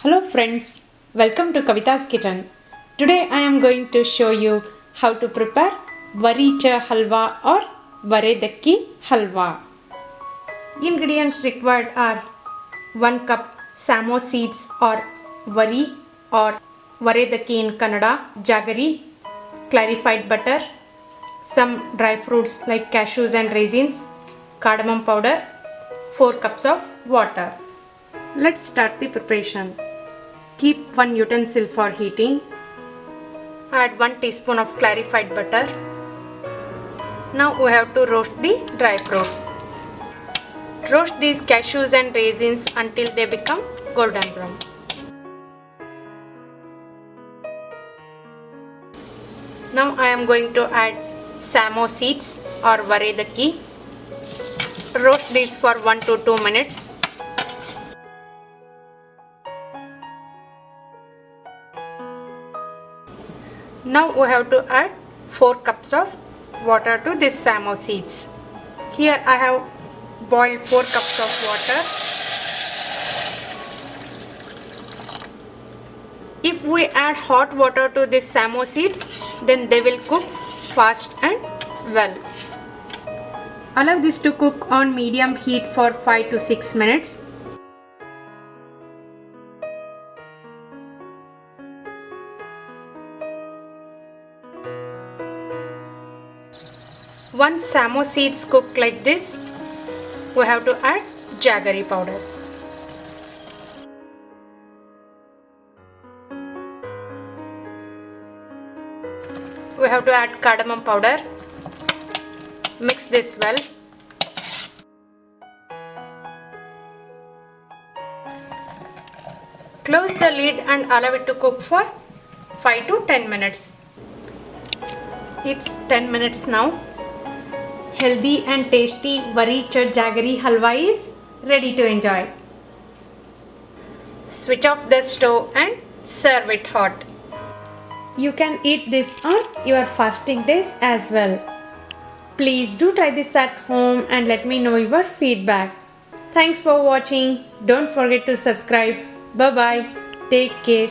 Hello friends, welcome to Kavita's kitchen. Today I am going to show you how to prepare Varicha halwa or Varedakki halwa. Ingredients required are 1 cup Samo seeds or Vari or Varedakki in Kannada, Jaggery, clarified butter, some dry fruits like cashews and raisins, cardamom powder, 4 cups of water. Let's start the preparation. Keep one utensil for heating. Add 1 teaspoon of clarified butter. Now we have to roast the dry fruits. Roast these cashews and raisins until they become golden brown. Now I am going to add Samo seeds or Varedakki. Roast these for 1 to 2 minutes. Now we have to add 4 cups of water to this Samo seeds. Here I have boiled 4 cups of water. If we add hot water to this Samo seeds, then they will cook fast and well. Allow this to cook on medium heat for 5 to 6 minutes. Once Samo seeds cook like this, we have to add Jaggery powder. We have to add cardamom powder. Mix this well. Close the lid and allow it to cook for 5 to 10 minutes. It's 10 minutes now. Healthy and tasty Varicha Jaggery halwa is ready to enjoy. Switch off the stove and serve it hot. You can eat this on your fasting days as well. Please do try this at home and let me know your feedback. Thanks for watching. Don't forget to subscribe. Bye bye. Take care.